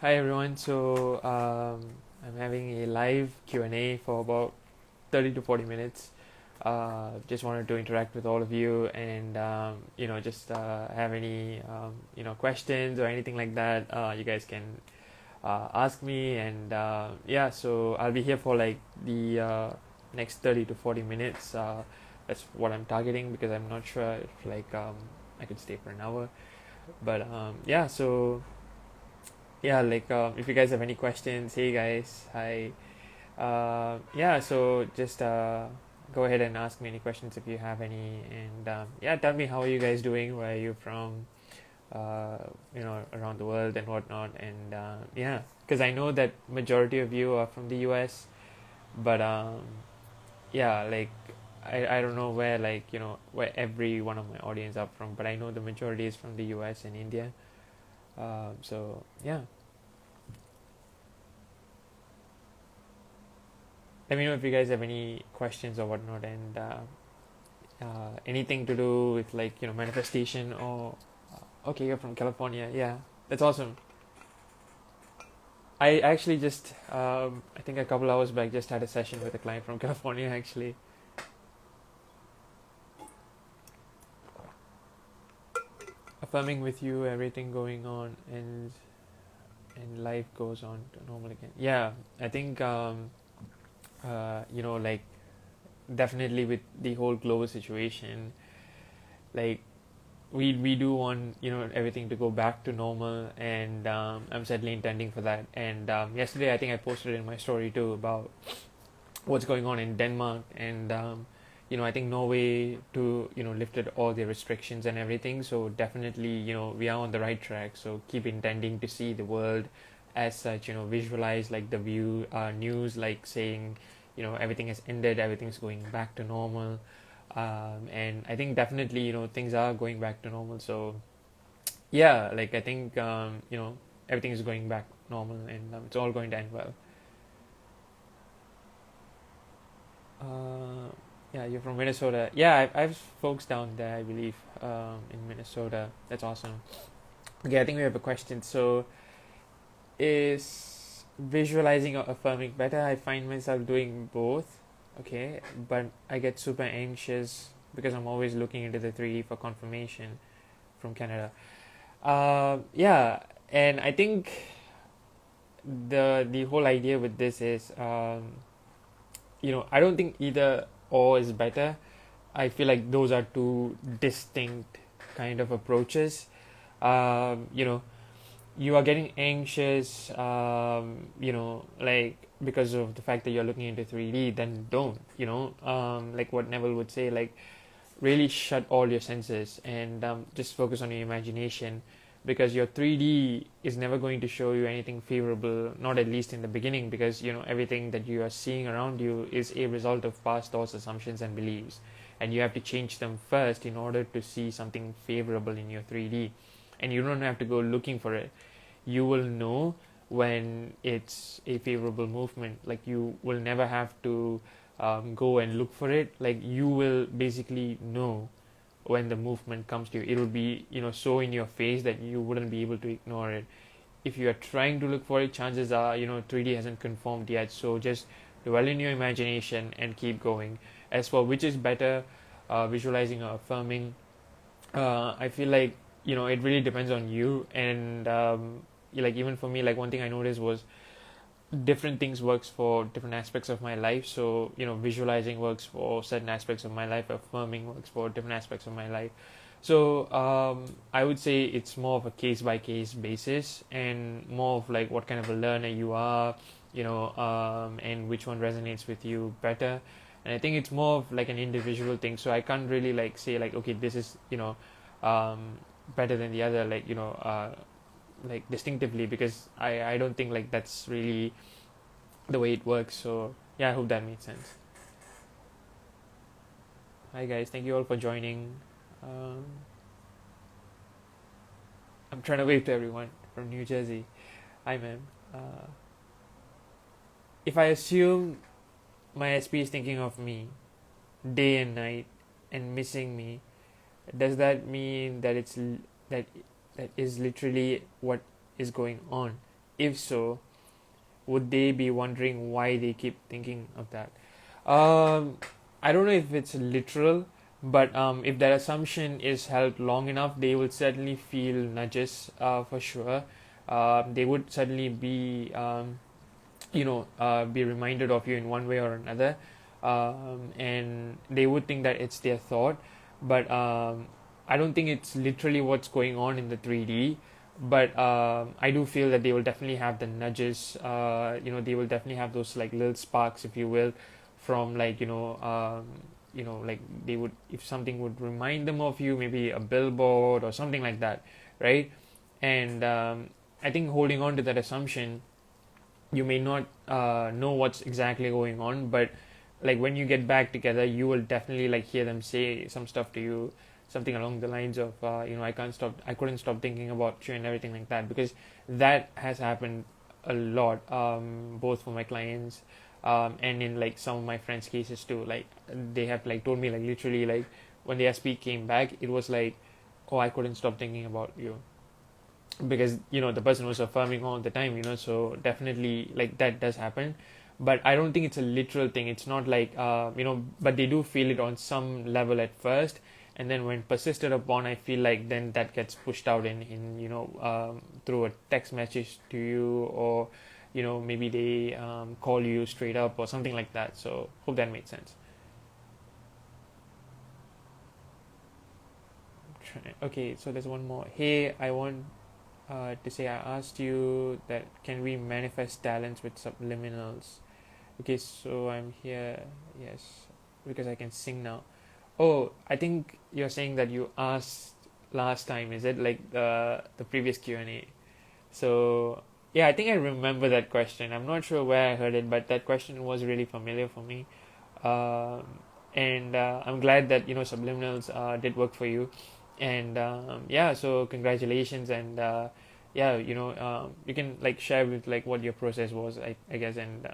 Hi everyone. I'm having a live Q&A for about 30 to 40 minutes. Just wanted to interact with all of you and just have any questions or anything like that. You guys can ask me and so I'll be here for like the next 30 to 40 minutes. That's what I'm targeting because I'm not sure if I could stay for an hour. But if you guys have any questions, hey guys, hi. Just go ahead and ask me any questions if you have any, and tell me how are you guys doing, where are you from, uh, around the world and whatnot, and because I know that majority of you are from the U.S., but yeah, like I don't know where where every one of my audience are from, but I know the majority is from the U.S. and India. So yeah. Let me know if you guys have any questions or whatnot, and anything to do with manifestation or okay, you're from California. Yeah, that's awesome. I actually just I think a couple hours back just had a session with a client from California actually. Affirming with you, everything going on, and life goes on to normal again. Yeah, I think like definitely with the whole global situation, like we do want everything to go back to normal, and I'm certainly intending for that. And yesterday I think I posted in my story too about what's going on in Denmark, and I think Norway to lifted all the restrictions and everything, so definitely we are on the right track. So keep intending to see the world as such, visualize like the view news like saying everything has ended, everything's going back to normal. And I think definitely things are going back to normal. So yeah, like I think everything is going back normal, and it's all going to end well. uh, yeah, you're from Minnesota. Yeah, I have folks down there, I believe, in Minnesota. That's awesome. Okay, I think we have a question. So is visualizing or affirming better? I find myself doing both. Okay, but I get super anxious because I'm always looking into the 3D for confirmation from Canada. Yeah, and I think the whole idea with this is, I don't think either or is better. I feel like those are two distinct kind of approaches. You know, you are getting anxious, like because of the fact that you're looking into 3D, then don't, like what Neville would say, like really shut all your senses and just focus on your imagination, because your 3D is never going to show you anything favorable, not at least in the beginning, because everything that you are seeing around you is a result of past thoughts, assumptions, and beliefs, and you have to change them first in order to see something favorable in your 3D. And you don't have to go looking for it. You will know when it's a favorable movement. Like you will never have to go and look for it. Like you will basically know when the movement comes to you. It will be so in your face that you wouldn't be able to ignore it. If you are trying to look for it, chances are 3D hasn't conformed yet. So just dwell in your imagination and keep going. As for which is better, visualizing or affirming, I feel like it really depends on you. And like even for me, like one thing I noticed was different things works for different aspects of my life. So visualizing works for certain aspects of my life, affirming works for different aspects of my life. So I would say it's more of a case by case basis, and more of like what kind of a learner you are, and which one resonates with you better. And I think it's more of like an individual thing, so I can't really like say like, okay, this is um, better than the other, like distinctively, because I don't think like that's really the way it works. So yeah, I hope that made sense. Hi guys, thank you all for joining. um, I'm trying to wave to everyone from New Jersey. Hi ma'am. uh, if I assume my SP is thinking of me day and night and missing me, does that mean that that that is literally what is going on? if so, would they be wondering why they keep thinking of that? Um, I don't know if it's literal, but if that assumption is held long enough, they will certainly feel nudges for sure. They would certainly be, be reminded of you in one way or another, and they would think that it's their thought, but I don't think it's literally what's going on in the 3D. But I do feel that they will definitely have the nudges. They will definitely have those like little sparks, if you will, from like like they would, if something would remind them of you, maybe a billboard or something like that, right? And I think holding on to that assumption, you may not know what's exactly going on, but like when you get back together, you will definitely like hear them say some stuff to you, something along the lines of I couldn't stop thinking about you and everything like that, because that has happened a lot, both for my clients, and in like some of my friends' cases too. Like they have like told me like literally like when the SP came back, it was like, oh, I couldn't stop thinking about you, because the person was affirming all the time, so definitely like that does happen. But I don't think it's a literal thing. It's not like but they do feel it on some level at first, and then when persisted upon, I feel like then that gets pushed out in through a text message to you, or maybe they call you straight up or something like that. So hope that made sense. Okay, so there's one more. Hey, I want to say, I asked you that can we manifest talents with subliminals? Okay, so I'm here, yes, because I can sing now. Oh, I think you're saying that you asked last time, is it like the previous Q&A? So yeah, I think I remember that question. I'm not sure where I heard it, but that question was really familiar for me. Um, and I'm glad that subliminals did work for you. And yeah, so congratulations. And yeah, you can like share with like what your process was, I guess. And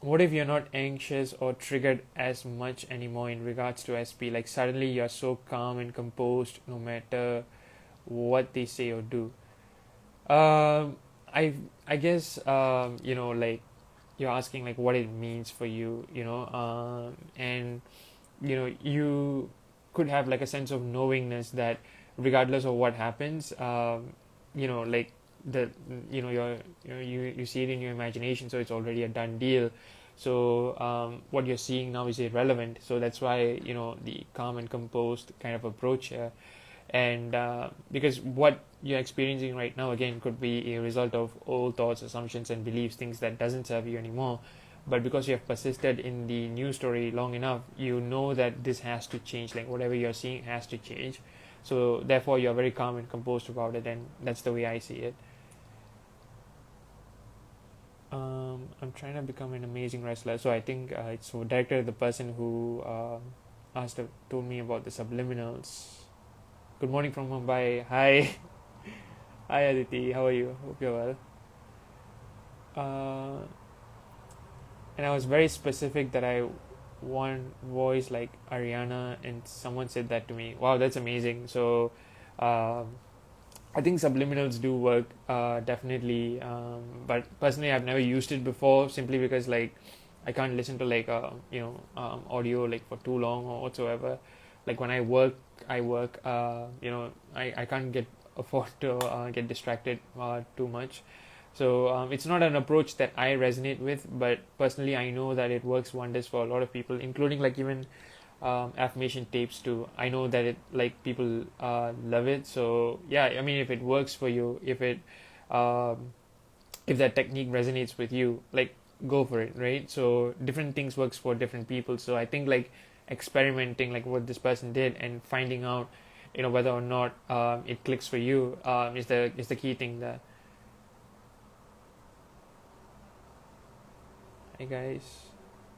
what if you're not anxious or triggered as much anymore in regards to SP? Like suddenly you're so calm and composed no matter what they say or do. Um, I guess like you're asking like what it means for you, and you could have like a sense of knowingness that regardless of what happens, like the you see it in your imagination, so it's already a done deal. So what you're seeing now is irrelevant. So that's why the calm and composed kind of approach here. And because what you're experiencing right now again could be a result of old thoughts, assumptions, and beliefs, things that doesn't serve you anymore. But because you have persisted in the new story long enough, you know that this has to change. Like whatever you're seeing has to change. So therefore you're very calm and composed about it, and that's the way I see it. I'm trying to become an amazing wrestler. So I think it's directed the person who told me about the subliminals. Good morning from Mumbai. Hi. Hi Aditi, how are you? Hope you're well. Uh, and I was very specific that I want voice like Ariana, and someone said that to me. Wow, that's amazing. So um, I think subliminals do work, definitely. But personally, I've never used it before, simply because like I can't listen to like audio like for too long or whatsoever. Like when I work. I can't get afford to get distracted too much. So it's not an approach that I resonate with, but personally, I know that it works wonders for a lot of people, including like even affirmation tapes too. I know that it like people love it. So yeah, I mean, if it works for you, um, if that technique resonates with you, like go for it, right? So different things works for different people. So I think like experimenting like what this person did and finding out whether or not it clicks for you is the key thing there. Hey guys,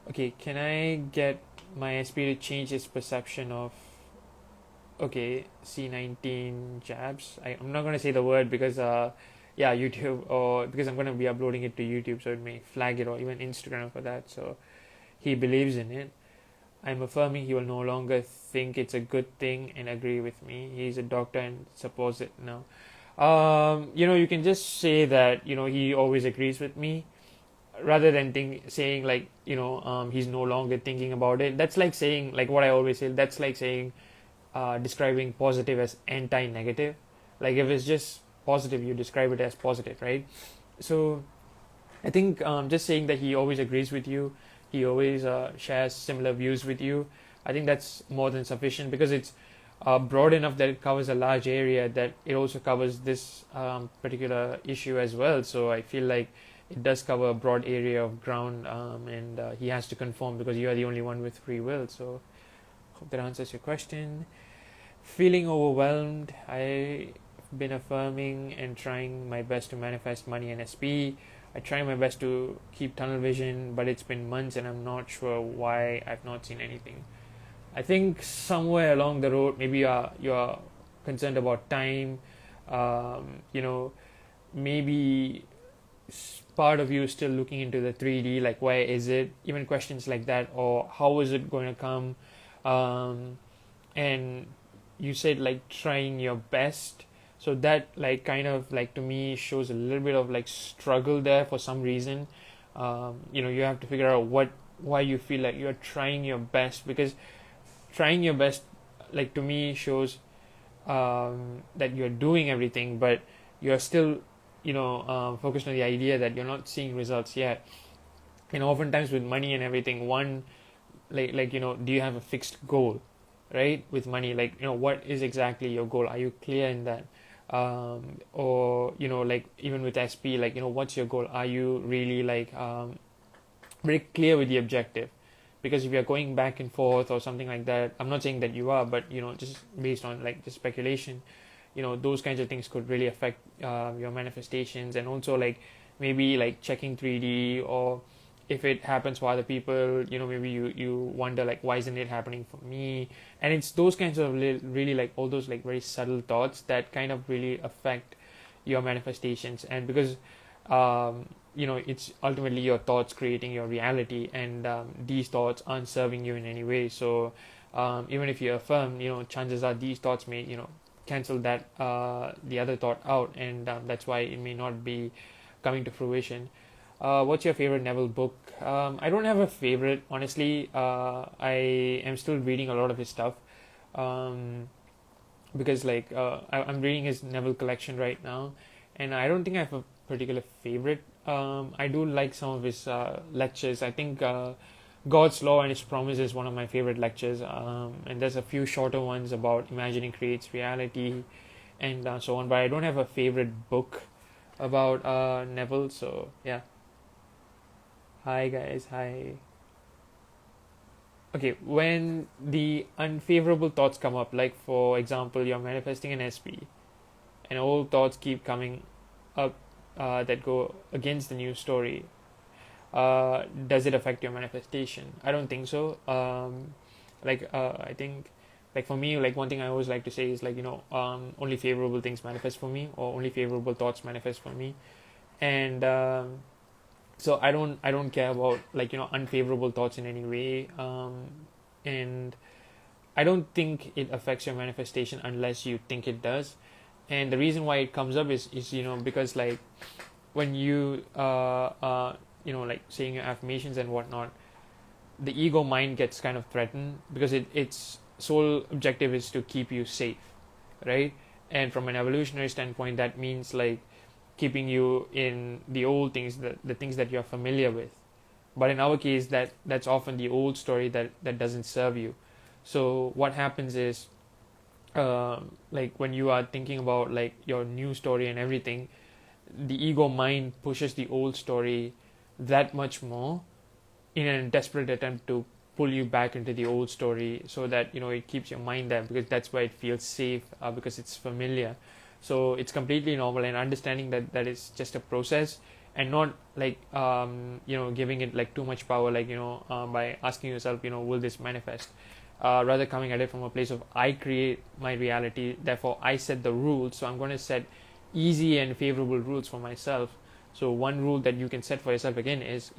okay, can I get my SP to change its perception of okay C19 jabs? I'm not gonna say the word because yeah, YouTube, or because I'm gonna be uploading it to YouTube, so it may flag it, or even Instagram for that. So he believes in it. I'm affirming he will no longer think it's a good thing and agree with me. He's a doctor and supports it now. You can just say that, he always agrees with me, rather than saying like, he's no longer thinking about it. That's like saying, like what I always say, that's like saying, describing positive as anti-negative. Like if it's just positive, you describe it as positive, right? So I think, just saying that he always agrees with you, he always shares similar views with you, I think that's more than sufficient, because it's broad enough that it covers a large area, that it also covers this particular issue as well. So I feel like it does cover a broad area of ground, and he has to conform because you are the only one with free will. So hope that answers your question. Feeling overwhelmed, I've been affirming and trying my best to manifest money and SP. I try my best to keep tunnel vision, but it's been months and I'm not sure why I've not seen anything. I think somewhere along the road, maybe you're concerned about time. Maybe part of you is still looking into the 3D, like where is it? Even questions like that, or how is it going to come? And you said like trying your best, so that like kind of like to me shows a little bit of like struggle there for some reason. You have to figure out why you feel like you're trying your best, because trying your best, like to me, shows that you're doing everything, but you're still focused on the idea that you're not seeing results yet. And oftentimes with money and everything, one do you have a fixed goal, right? With money, like what is exactly your goal? Are you clear in that? Or like even with SP, like what's your goal? Are you really like very clear with the objective? Because if you're going back and forth or something like that, I'm not saying that you are, but just based on like the speculation, those kinds of things could really affect your manifestations. And also like maybe like checking 3D, or if it happens for other people, maybe you wonder like, why isn't it happening for me? And it's those kinds of really like all those like very subtle thoughts that kind of really affect your manifestations. And because it's ultimately your thoughts creating your reality, and these thoughts aren't serving you in any way. So even if you affirm, chances are these thoughts may cancel that the other thought out, and that's why it may not be coming to fruition. What's your favorite Neville book? I don't have a favorite, honestly. I am still reading a lot of his stuff, because like I'm reading his Neville collection right now, and I don't think I have a particular favorite. I do like some of his lectures. I think God's Law and His Promise is one of my favorite lectures, and there's a few shorter ones about imagining creates reality, and so on. But I don't have a favorite book about Neville. So yeah. Hi guys, hi. Okay, when the unfavorable thoughts come up, like for example, you're manifesting an SP, and old thoughts keep coming up that go against the new story, does it affect your manifestation? I don't think so. I think, like for me, like one thing I always like to say is like only favorable things manifest for me, or only favorable thoughts manifest for me. And so I don't care about like unfavorable thoughts in any way, and I don't think it affects your manifestation unless you think it does. And the reason why it comes up is because like when you like saying your affirmations and whatnot, the ego mind gets kind of threatened, because its sole objective is to keep you safe, right? And from an evolutionary standpoint, that means like keeping you in the old things, the things that you're familiar with. But in our case, that's often the old story that doesn't serve you. So what happens is, like when you are thinking about like your new story and everything, the ego mind pushes the old story that much more, in a desperate attempt to pull you back into the old story, so that it keeps your mind there, because that's where it feels safe, because it's familiar. So it's completely normal, and understanding that is just a process, and not like giving it like too much power, like by asking yourself, will this manifest? Rather coming at it from a place of, I create my reality, therefore I set the rules, so I'm going to set easy and favorable rules for myself. So one rule that you can set for yourself again is,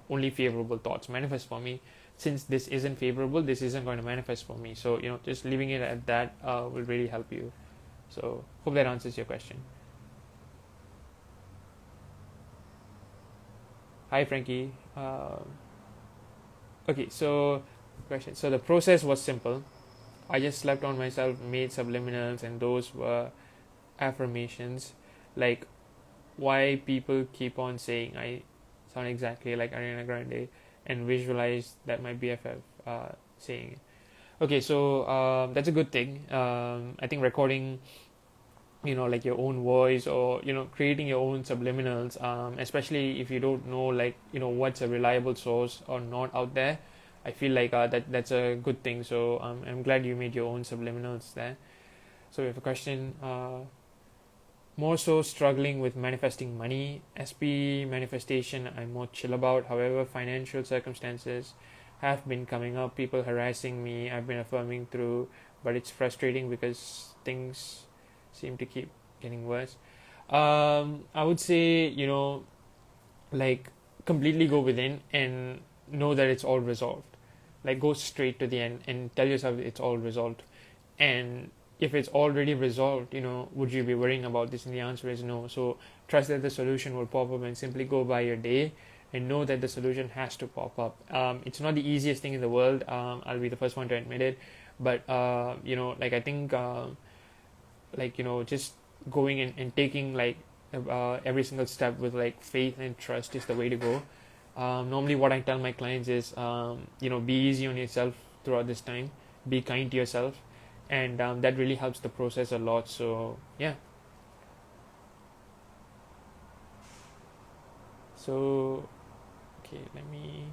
only favorable thoughts manifest for me. Since this isn't favorable, this isn't going to manifest for me. So just leaving it at that will really help you. So hope that answers your question. Hi, Frankie. Okay, so question. So the process was simple. I just slept on myself, made subliminals, and those were affirmations. Like why people keep on saying I sound exactly like Ariana Grande, and visualize that my BFF saying it. Okay, so that's a good thing. I think recording, like your own voice, or creating your own subliminals, especially if you don't know, like what's a reliable source or not out there. I feel like that's a good thing. So I'm glad you made your own subliminals there. So we have a question. More so struggling with manifesting money. SP manifestation I'm more chill about. However, financial circumstances have been coming up. People harassing me. I've been affirming through, but it's frustrating because things seem to keep getting worse. I would say, like completely go within and know that it's all resolved. Like go straight to the end and tell yourself it's all resolved. And if it's already resolved, would you be worrying about this? And the answer is no. So trust that the solution will pop up, and simply go by your day and know that the solution has to pop up. It's not the easiest thing in the world. I'll be the first one to admit it. But, like I think, just going and taking like every single step with like faith and trust is the way to go. Normally what I tell my clients is, be easy on yourself throughout this time, be kind to yourself, and that really helps the process a lot. So yeah. So okay, let me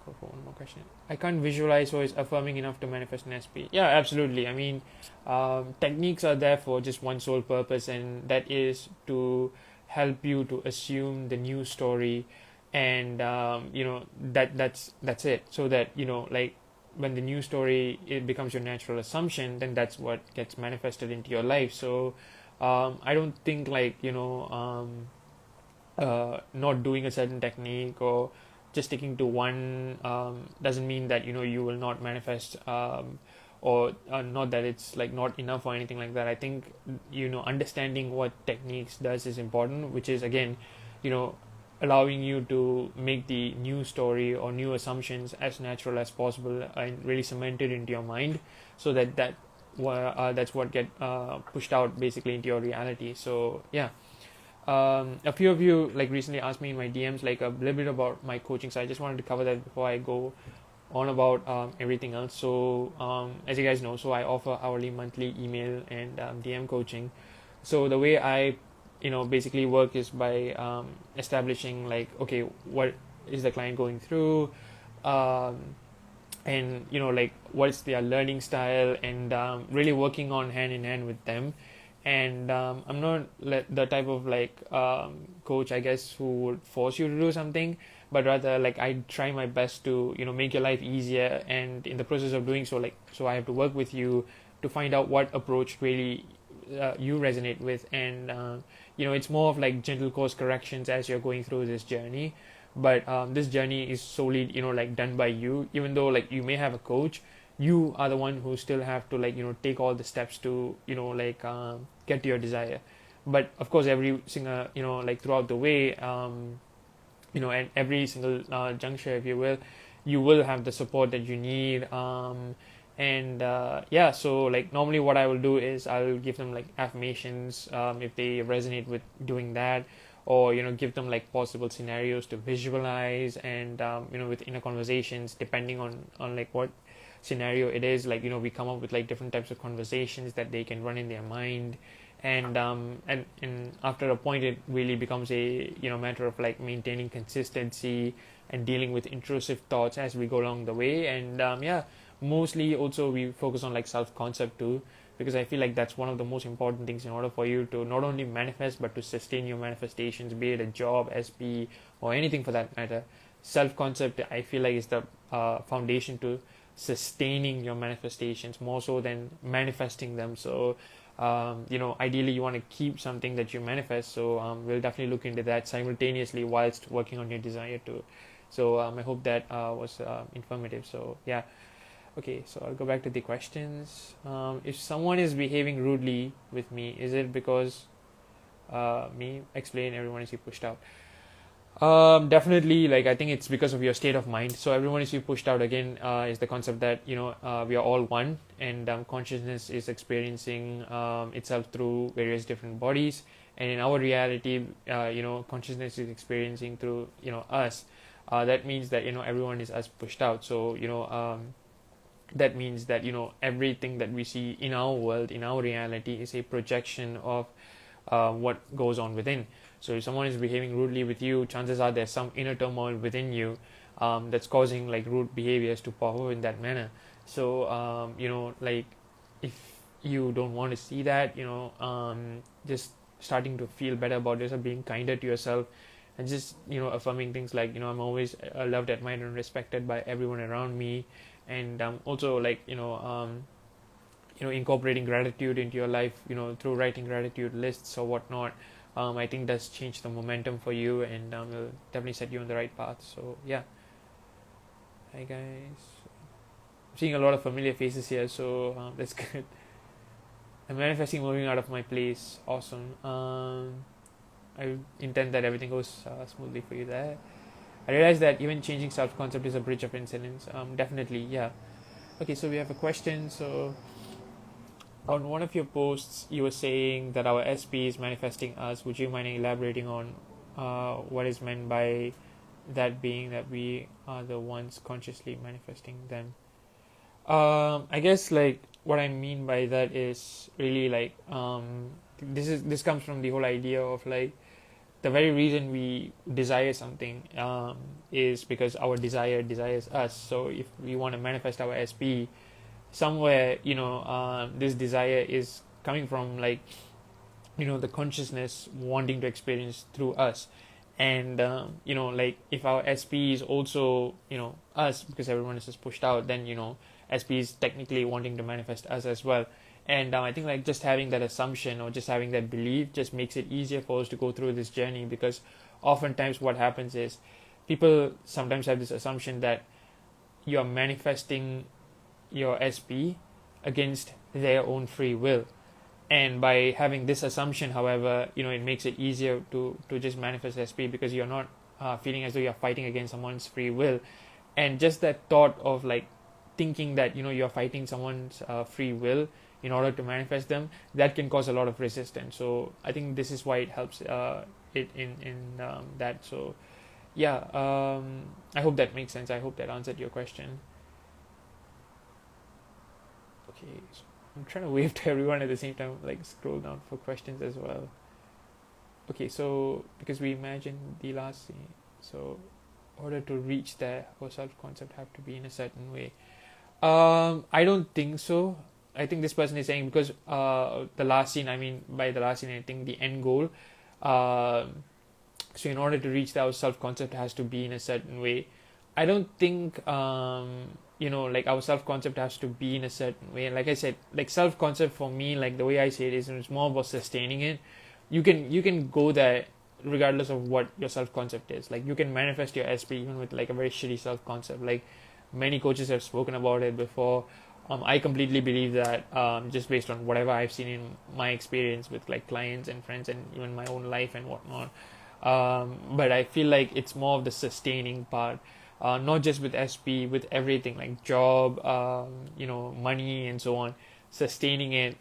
go for one more question. I can't visualize or is affirming enough to manifest an SP. Yeah, absolutely. I mean, techniques are there for just one sole purpose, and that is to help you to assume the new story, and that's it. So that like when the new story it becomes your natural assumption, then that's what gets manifested into your life. So I don't think like not doing a certain technique or just sticking to one doesn't mean that you will not manifest, or not that it's like not enough or anything like that. I think understanding what techniques does is important, which is again allowing you to make the new story or new assumptions as natural as possible and really cement it into your mind, so that's what get pushed out basically into your reality. So yeah. A few of you like recently asked me in my DMs like a little bit about my coaching, so I just wanted to cover that before I go on about everything else. So as you guys know, so I offer hourly, monthly, email, and DM coaching. So the way I basically work is by establishing like, okay, what is the client going through, um, and like what's their learning style, and really working on hand in hand with them. And I'm not the type of like coach, I guess, who would force you to do something, but rather like I try my best to make your life easier, and in the process of doing so, like, so I have to work with you to find out what approach really you resonate with. And it's more of like gentle course corrections as you're going through this journey. But this journey is solely like done by you. Even though like you may have a coach, you are the one who still have to like take all the steps to like get to your desire. But of course every single like throughout the way, at every single juncture, if you will, you will have the support that you need. And yeah, so like normally what I will do is I'll give them like affirmations, if they resonate with doing that, or give them like possible scenarios to visualize, and with inner conversations, depending on like what scenario it is. Like we come up with like different types of conversations that they can run in their mind. And after a point it really becomes a matter of like maintaining consistency and dealing with intrusive thoughts as we go along the way. And yeah, mostly also we focus on like self-concept too, because I feel like that's one of the most important things in order for you to not only manifest but to sustain your manifestations, be it a job, SP, or anything for that matter. Self-concept, I feel like, is the foundation to sustaining your manifestations more so than manifesting them. So ideally you want to keep something that you manifest. So we'll definitely look into that simultaneously whilst working on your desire too. So I hope that was informative. So yeah. Okay, so I'll go back to the questions. If someone is behaving rudely with me, is it because me? Explain, everyone is pushed out. Definitely, like I think it's because of your state of mind. So everyone is being pushed out again. Is the concept that we are all one, and consciousness is experiencing itself through various different bodies, and in our reality, consciousness is experiencing through us. That means that everyone is us pushed out. So that means that everything that we see in our world, in our reality, is a projection of what goes on within. So if someone is behaving rudely with you, chances are there's some inner turmoil within you that's causing like rude behaviors to pop up in that manner. So like if you don't want to see that, just starting to feel better about yourself, being kinder to yourself, and just affirming things like I'm always loved, admired, and respected by everyone around me, and also like incorporating gratitude into your life, through writing gratitude lists or whatnot. I think does change the momentum for you, and will definitely set you on the right path. So yeah, hi guys, I'm seeing a lot of familiar faces here, so that's good. I'm manifesting moving out of my place. Awesome. I intend that everything goes smoothly for you there. I realize that even changing self-concept is a bridge of incidents. Definitely, yeah. Okay, so we have a question. So on one of your posts, you were saying that our SP is manifesting us. Would you mind elaborating on what is meant by that, being that we are the ones consciously manifesting them? I guess like what I mean by that is really like this comes from the whole idea of like the very reason we desire something is because our desire desires us. So if we want to manifest our SP, somewhere this desire is coming from like the consciousness wanting to experience through us. And like if our SP is also us, because everyone is just pushed out, then SP is technically wanting to manifest us as well. And I think like just having that assumption or just having that belief just makes it easier for us to go through this journey, because oftentimes what happens is people sometimes have this assumption that you're manifesting your SP against their own free will. And by having this assumption, however, it makes it easier to just manifest SP, because you're not feeling as though you're fighting against someone's free will. And just that thought of like thinking that you're fighting someone's free will in order to manifest them, that can cause a lot of resistance. So I think this is why it helps it in that. So yeah, I hope that makes sense. I hope that answered your question. Okay, so I'm trying to wave to everyone at the same time, like scroll down for questions as well. Okay, so because we imagine the last scene, so in order to reach there, our self-concept have to be in a certain way. I don't think so. I think this person is saying because the last scene, I mean by the last scene, I think the end goal. So in order to reach that, our self-concept has to be in a certain way. I don't think like our self-concept has to be in a certain way. Like I said, like self-concept for me, like the way I say it is, it's more about sustaining it. You can go there regardless of what your self-concept is. Like you can manifest your SP even with like a very shitty self-concept. Like many coaches have spoken about it before. I completely believe that just based on whatever I've seen in my experience with like clients and friends and even my own life and whatnot. But I feel like it's more of the sustaining part, not just with SP, with everything like job, money and so on. Sustaining it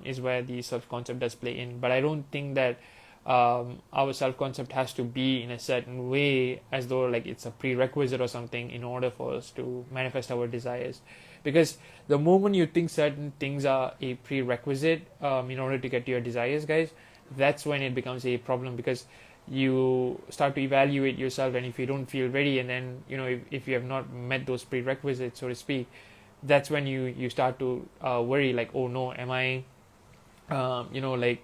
is where the self-concept does play in. But I don't think that our self-concept has to be in a certain way as though like it's a prerequisite or something in order for us to manifest our desires. Because the moment you think certain things are a prerequisite in order to get to your desires, guys, that's when it becomes a problem, because you start to evaluate yourself, and if you don't feel ready, and then if you have not met those prerequisites, so to speak, that's when you start to worry, like, oh no, am I going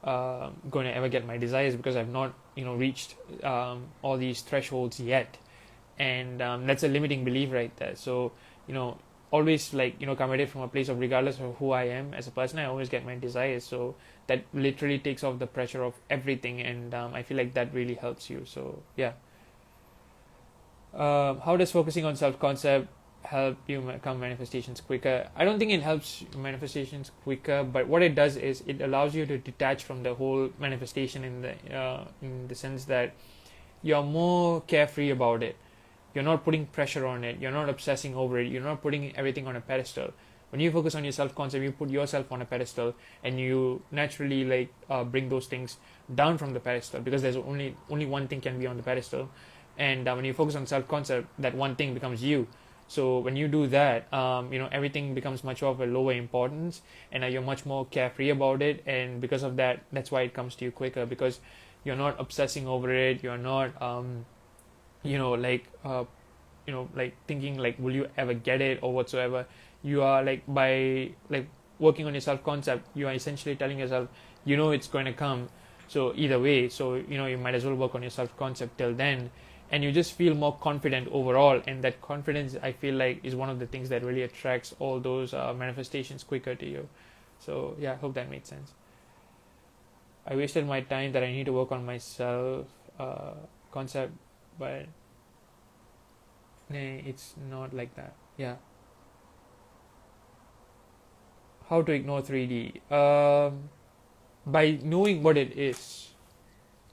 to ever get my desires, because I've not reached all these thresholds yet. And that's a limiting belief right there. So always like come at it from a place of, regardless of who I am as a person, I always get my desires. So that literally takes off the pressure of everything, and I feel like that really helps you. So yeah. How does focusing on self-concept help you come manifestations quicker? I don't think it helps manifestations quicker, but what it does is it allows you to detach from the whole manifestation in the sense that you're more carefree about it. You're not putting pressure on it. You're not obsessing over it. You're not putting everything on a pedestal. When you focus on your self-concept, you put yourself on a pedestal, and you naturally bring those things down from the pedestal, because there's only one thing can be on the pedestal. And when you focus on self-concept, that one thing becomes you. So when you do that, everything becomes much of a lower importance, and you're much more carefree about it. And because of that, that's why it comes to you quicker, because you're not obsessing over it. You're not thinking like, will you ever get it or whatsoever. You are by working on your self concept, you are essentially telling yourself, it's going to come. So either way, so you might as well work on your self concept till then, and you just feel more confident overall. And that confidence, I feel like, is one of the things that really attracts all those manifestations quicker to you. So yeah, I hope that made sense. I wasted my time that I need to work on my self concept, but it's not like that. Yeah. How to ignore 3D? By knowing what it is,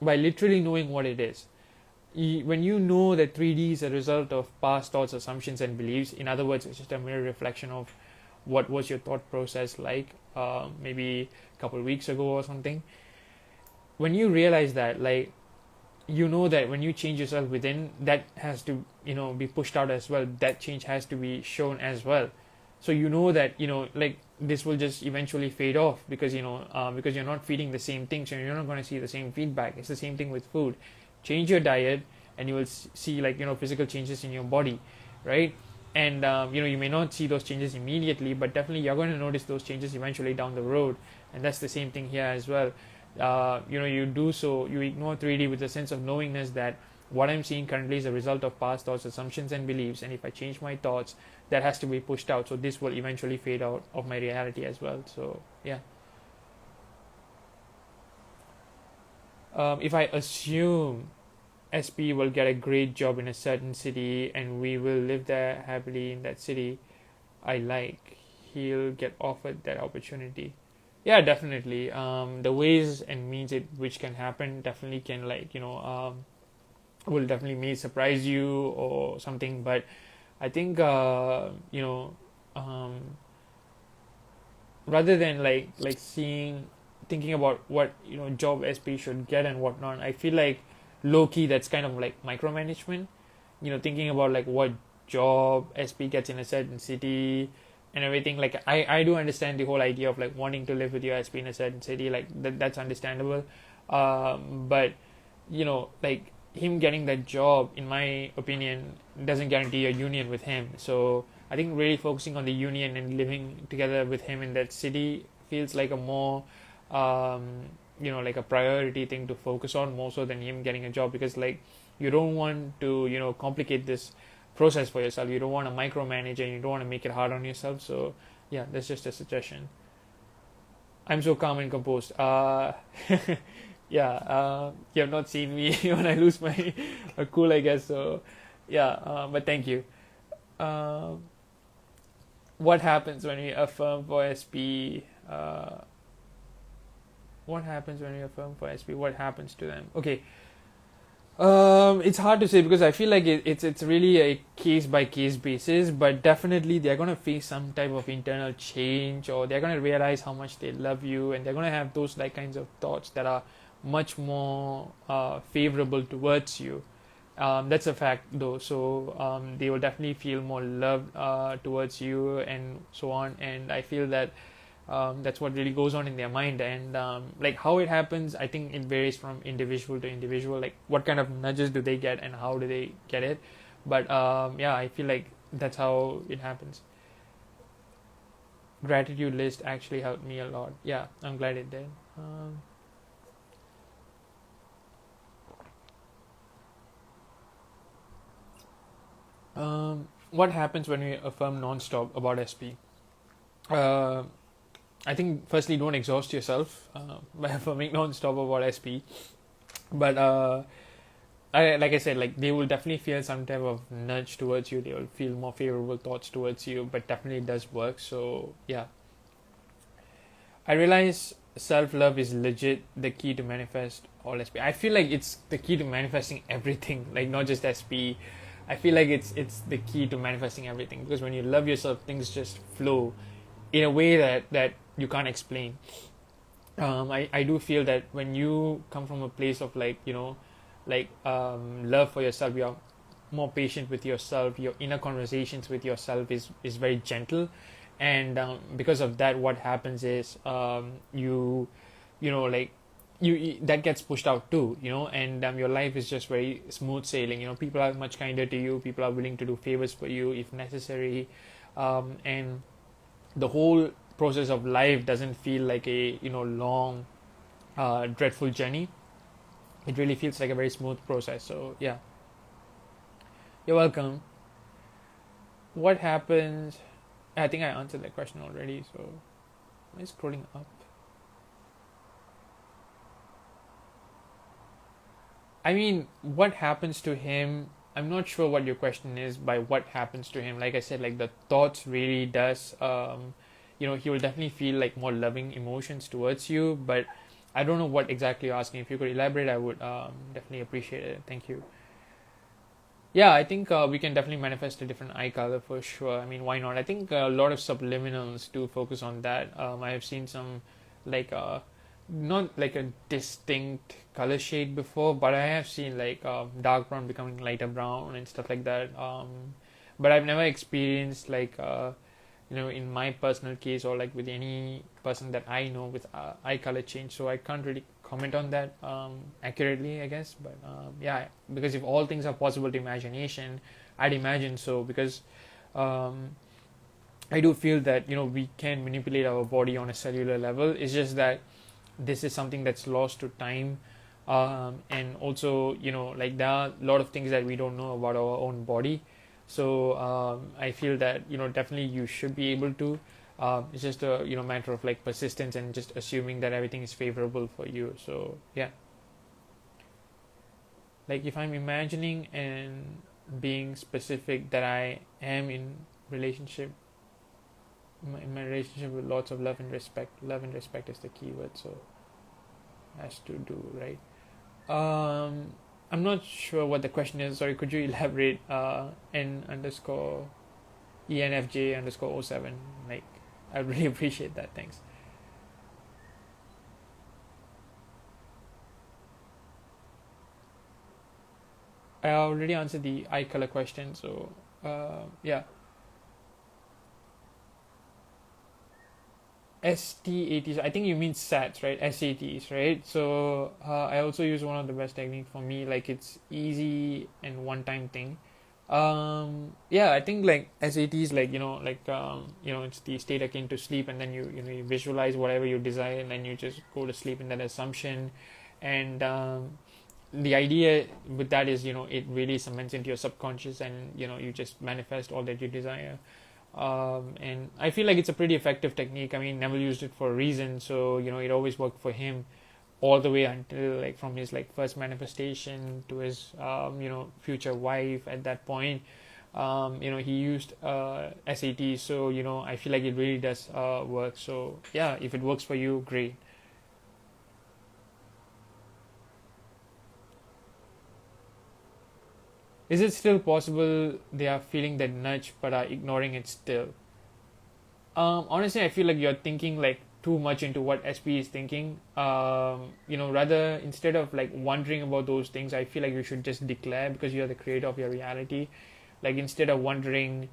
by literally knowing what it is. When you know that 3D is a result of past thoughts, assumptions, and beliefs, in other words, it's just a mirror reflection of what was your thought process like maybe a couple of weeks ago or something. When you realize that, that when you change yourself within, that has to be pushed out as well. That change has to be shown as well. So that this will just eventually fade off, because because you're not feeding the same thing, so you're not going to see the same feedback. It's the same thing with food. Change your diet, and you will see physical changes in your body, right? And you may not see those changes immediately, but definitely you're going to notice those changes eventually down the road. And that's the same thing here as well. You do so, you ignore 3D with a sense of knowingness that what I'm seeing currently is a result of past thoughts, assumptions, and beliefs, and if I change my thoughts, that has to be pushed out. So this will eventually fade out of my reality as well. So yeah. If I assume SP will get a great job in a certain city and we will live there happily in that city he'll get offered that opportunity. Yeah, definitely. The ways and means which can happen definitely can will definitely may surprise you or something. But I think rather than thinking about what job SP should get and whatnot, I feel like low key that's kind of like micromanagement. Thinking about what job SP gets in a certain city and everything. I do understand the whole idea of wanting to live with your SP in a certain city. That's understandable. But him getting that job, in my opinion, doesn't guarantee a union with him. So I think really focusing on the union and living together with him in that city feels like a more like a priority thing to focus on, more so than him getting a job, because you don't want to complicate this process for yourself. You don't want to micromanage, and you don't want to make it hard on yourself. So yeah, that's just a suggestion. I'm so calm and composed. Yeah, you have not seen me when I lose my cool, I guess. So yeah, but thank you. What happens when we affirm for SP? What happens when we affirm for SP? What happens to them? Okay. It's hard to say, because I feel like it's really a case by case basis, but definitely they're gonna face some type of internal change, or they're gonna realize how much they love you, and they're gonna have those kinds of thoughts that are much more favorable towards you. That's a fact though. So they will definitely feel more love towards you and so on. And I feel that that's what really goes on in their mind. And how it happens, I think it varies from individual to individual. What kind of nudges do they get and how do they get it? But yeah, I feel like that's how it happens. Gratitude list actually helped me a lot. Yeah, I'm glad it did. What happens when we affirm non-stop about SP? I think firstly, don't exhaust yourself by affirming non-stop about SP. But like I said, they will definitely feel some type of nudge towards you. They will feel more favorable thoughts towards you, but definitely it does work. So yeah, I realize self-love is legit the key to manifest all SP. I feel like it's the key to manifesting everything, like not just SP. I feel like it's the key to manifesting everything, because when you love yourself, things just flow in a way that you can't explain. I do feel that when you come from a place of like, love for yourself, you're more patient with yourself. Your inner conversations with yourself is very gentle, and because of that, what happens is, you know like that gets pushed out too, and your life is just very smooth sailing. People are much kinder to you. People are willing to do favors for you if necessary, and the whole process of life doesn't feel like a long dreadful journey. It really feels like a very smooth process. So yeah, you're welcome. What happens? I think I answered that question already. So am I scrolling up? I mean, what happens to him? I'm not sure what your question is by what happens to him. Like I said, like the thoughts really does. He will definitely feel like more loving emotions towards you, but I don't know what exactly you're asking. If you could elaborate, I would definitely appreciate it. Thank you. Yeah, I think we can definitely manifest a different eye color for sure. I mean, why not? I think a lot of subliminals do focus on that. I have seen some, like, not like a distinct color shade before, but I have seen like dark brown becoming lighter brown and stuff like that. But I've never experienced like, in my personal case, or like with any person that I know with eye color change. So I can't really comment on that accurately, I guess. But yeah, because if all things are possible to imagination, I'd imagine so, because um, I do feel that we can manipulate our body on a cellular level. It's just that this is something that's lost to time, and also like there are a lot of things that we don't know about our own body. So I feel that definitely you should be able to. It's just a matter of like persistence and just assuming that everything is favorable for you. So yeah, like if I'm imagining and being specific that I am in relationship in my relationship with lots of love and respect. Love and respect is the key word, so has to do right. I'm not sure what the question is. Sorry, could you elaborate? N underscore ENFJ underscore O 07. Like, I really appreciate that. Thanks. I already answered the eye color question, so yeah. STATs. I think you mean SATs, right? SATs, right? So I also use one of the best technique for me. Like it's easy and one-time thing. Yeah, I think like SATs, like it's the state akin to sleep, and then you visualize whatever you desire, and then you just go to sleep in that assumption, and the idea with that is it really cements into your subconscious, and you just manifest all that you desire. And I feel like it's a pretty effective technique. I mean, Neville used it for a reason, so it always worked for him all the way until like from his like first manifestation to his future wife at that point. He used SAT, so I feel like it really does work. So yeah, if it works for you, great. Is it still possible they are feeling that nudge but are ignoring it still? Honestly, I feel like you're thinking like too much into what SP is thinking. Rather instead of like wondering about those things, I feel like you should just declare, because you're the creator of your reality. Like instead of wondering,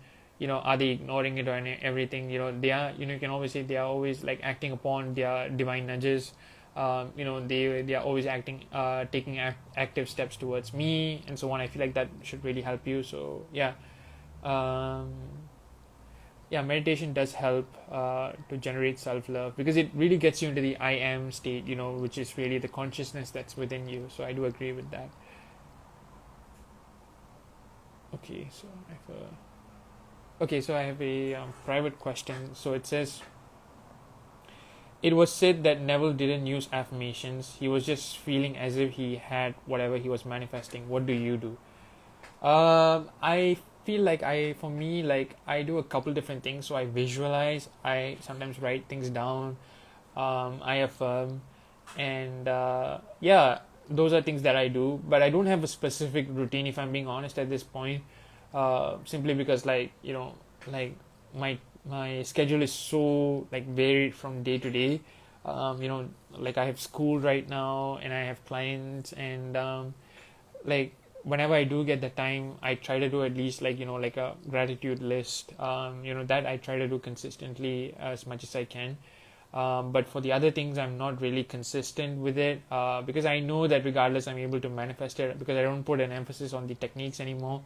are they ignoring it or everything? They are. You can always say they are always like acting upon their divine nudges. They are always acting, taking active steps towards me and so on. I feel like that should really help you. So yeah. Um, yeah, meditation does help to generate self-love, because it really gets you into the I am state, which is really the consciousness that's within you. So I do agree with that. Okay, so I have a private question. So it says, it was said that Neville didn't use affirmations. He was just feeling as if he had whatever he was manifesting. What do you do? I feel like for me, like I do a couple different things. So I visualize. I sometimes write things down. I affirm, and yeah, those are things that I do. But I don't have a specific routine, if I'm being honest at this point. Simply because, like, like my schedule is so like varied from day to day. Like I have school right now, and I have clients, and like whenever I do get the time, I try to do at least, like, like a gratitude list. That I try to do consistently as much as I can. But for the other things, I'm not really consistent with it, because I know that regardless, I'm able to manifest it, because I don't put an emphasis on the techniques anymore.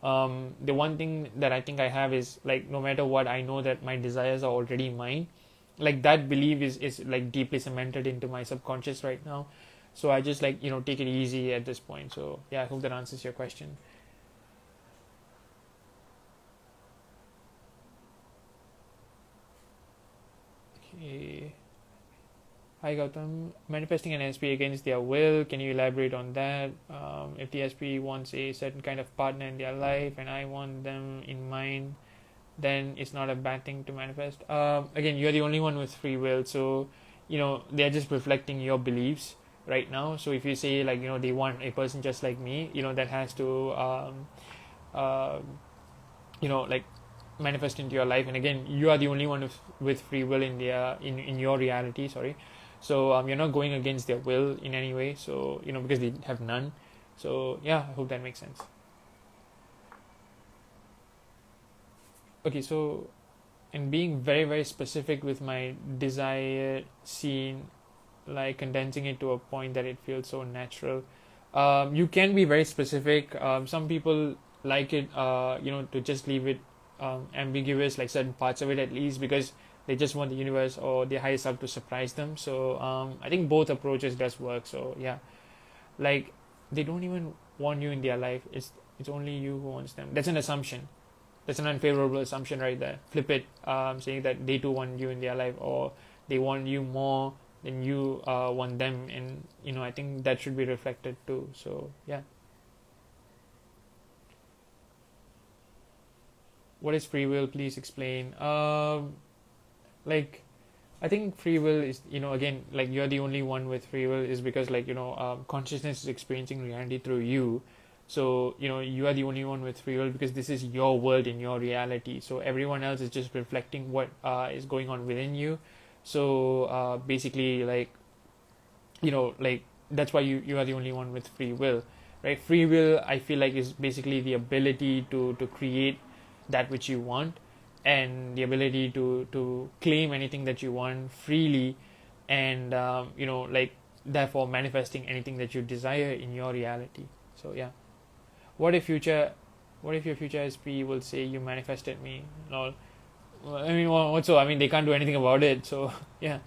The one thing that I think I have is, like, no matter what, I know that my desires are already mine. Like, that belief is like deeply cemented into my subconscious right now. So I just, like, take it easy at this point. So yeah, I hope that answers your question. Okay. Hi Gautam, manifesting an SP against their will. Can you elaborate on that? If the SP wants a certain kind of partner in their life and I want them in mine, then it's not a bad thing to manifest. Again, you're the only one with free will, so they're just reflecting your beliefs right now. So if you say, like, they want a person just like me, that has to uh, like manifest into your life. And again, you are the only one with free will in their in your reality. Sorry. So you're not going against their will in any way. So because they have none. So yeah, I hope that makes sense. Okay, so and being very very specific with my desired scene, like condensing it to a point that it feels so natural. You can be very specific. Some people like it, to just leave it ambiguous, like certain parts of it at least, because they just want the universe or the higher self to surprise them. So I think both approaches does work. So yeah, like, they don't even want you in their life. It's only you who wants them. That's an assumption. That's an unfavorable assumption right there. Flip it, saying that they too want you in their life, or they want you more than you want them. And I think that should be reflected too. So yeah. What is free will? Please explain. Like, I think free will is, again, like, you're the only one with free will, is because, like, consciousness is experiencing reality through you. So you are the only one with free will, because this is your world in your reality. So everyone else is just reflecting what is going on within you. So basically, like, like, that's why you are the only one with free will, right? Free will, I feel like, is basically the ability to create that which you want, and the ability to claim anything that you want freely, and like, therefore manifesting anything that you desire in your reality. So yeah. what if future what if your future SP will say you manifested me? Lol. Well, I mean, also, I mean, they can't do anything about it. So yeah.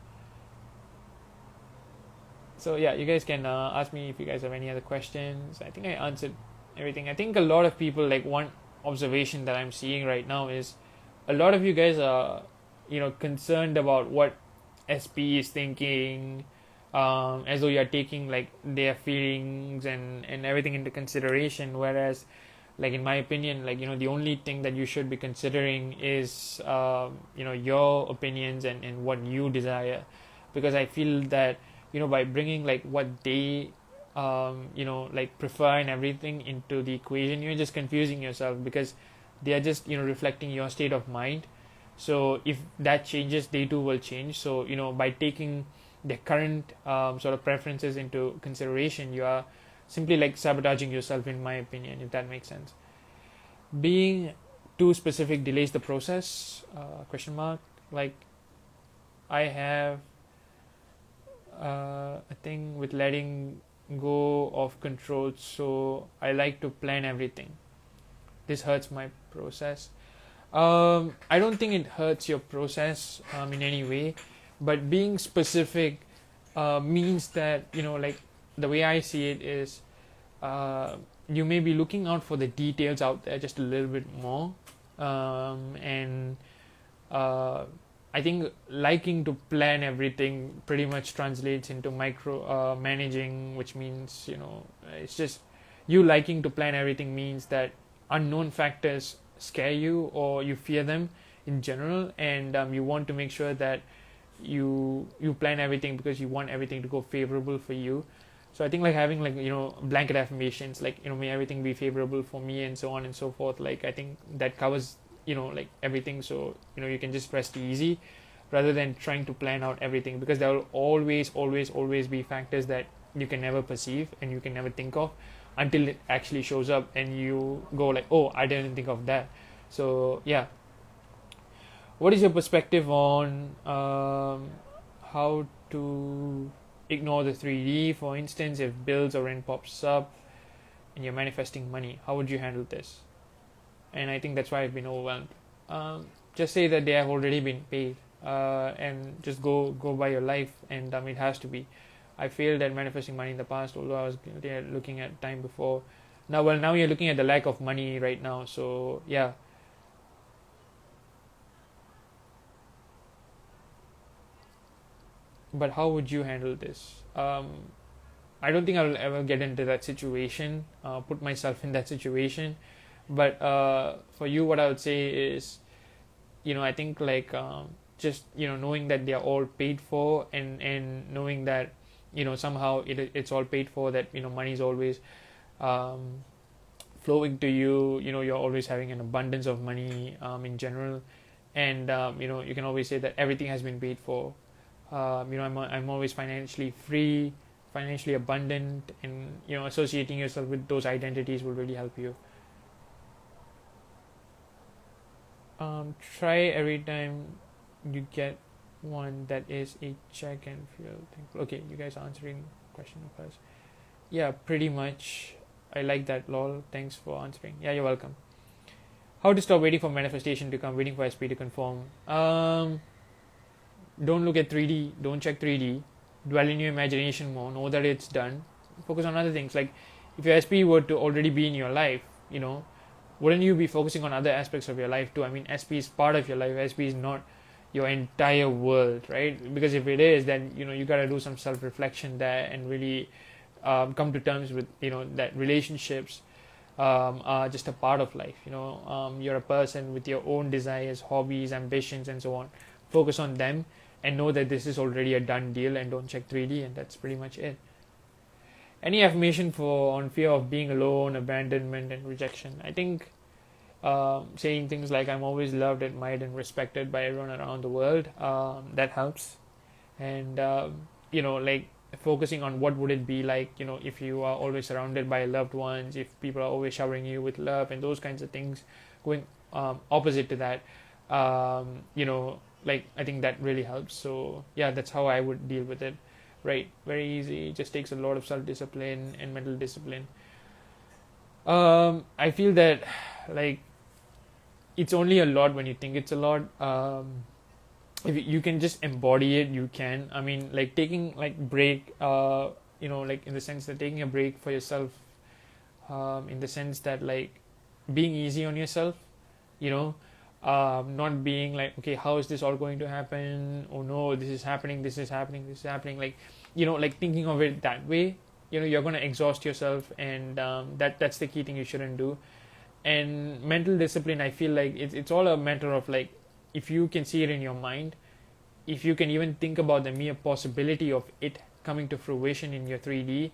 So yeah, you guys can ask me if you guys have any other questions. I think I answered everything. I think a lot of people, like, one observation that I'm seeing right now is a lot of you guys are, concerned about what SP is thinking, as though you're taking, like, their feelings and everything into consideration. Whereas, like, in my opinion, like, the only thing that you should be considering is, your opinions and what you desire. Because I feel that, by bringing, like, what they like, prefer and everything into the equation, you're just confusing yourself, because they are just reflecting your state of mind. So if that changes, they too will change. So by taking their current sort of preferences into consideration, you are simply, like, sabotaging yourself, in my opinion, if that makes sense. Being too specific delays the process, question mark. Like, I have a thing with letting go of control, so I like to plan everything. This hurts my process. I don't think it hurts your process in any way, but being specific means that, like, the way I see it is, you may be looking out for the details out there just a little bit more, and I think liking to plan everything pretty much translates into micro managing, which means, it's just, you liking to plan everything means that unknown factors scare you, or you fear them in general, and you want to make sure that you plan everything because you want everything to go favorable for you. So I think like having like blanket affirmations, like may everything be favorable for me and so on and so forth, like I think that covers like everything. So you can just rest easy rather than trying to plan out everything, because there will always be factors that you can never perceive and you can never think of until it actually shows up and you go like, oh, I didn't think of that. So yeah, what is your perspective on how to ignore the 3D? For instance, if bills or rent pops up and you're manifesting money, how would you handle this? And I think that's why I've been overwhelmed. Just say that they have already been paid, and just go by your life, and it has to be. I failed at manifesting money in the past, although I was looking at time before. Now you're looking at the lack of money right now. So yeah. But how would you handle this? I don't think I'll ever get into that situation, put myself in that situation. But for you, what I would say is, I think like just knowing that they are all paid for, and knowing that somehow it's all paid for, that money is always flowing to you. You're always having an abundance of money in general, and you can always say that everything has been paid for. I'm always financially free, financially abundant, and associating yourself with those identities will really help you. Try every time you get one that is a check and feel thankful. Okay, you guys are answering question first. Yeah, pretty much. I like that, lol. Thanks for answering. Yeah, you're welcome. How to stop waiting for manifestation to come, waiting for SP to confirm? Don't look at 3D. Don't check 3D. Dwell in your imagination more. Know that it's done. Focus on other things. Like if your SP were to already be in your life, wouldn't you be focusing on other aspects of your life too? I mean, SP is part of your life. SP is not your entire world, right? Because if it is, then you got to do some self-reflection there and really come to terms with that relationships are just a part of life. You're a person with your own desires, hobbies, ambitions, and so on. Focus on them and know that this is already a done deal, and don't check 3D, and that's pretty much it. Any affirmation on fear of being alone, abandonment, and rejection? I think saying things like I'm always loved, admired, and respected by everyone around the world, that helps. And like focusing on what would it be like if you are always surrounded by loved ones, if people are always showering you with love and those kinds of things, going opposite to that, like I think that really helps. So yeah, that's how I would deal with it. Right, very easy. It just takes a lot of self-discipline and mental discipline. I feel that like it's only a lot when you think it's a lot. If you can just embody it, you can. I mean, like taking like break, like in the sense that taking a break for yourself, in the sense that like being easy on yourself, not being like, okay, how is this all going to happen? Oh no, this is happening. Like, like thinking of it that way, you're going to exhaust yourself, and that's the key thing you shouldn't do. And mental discipline, I feel like it's all a matter of like, if you can see it in your mind, if you can even think about the mere possibility of it coming to fruition in your 3D,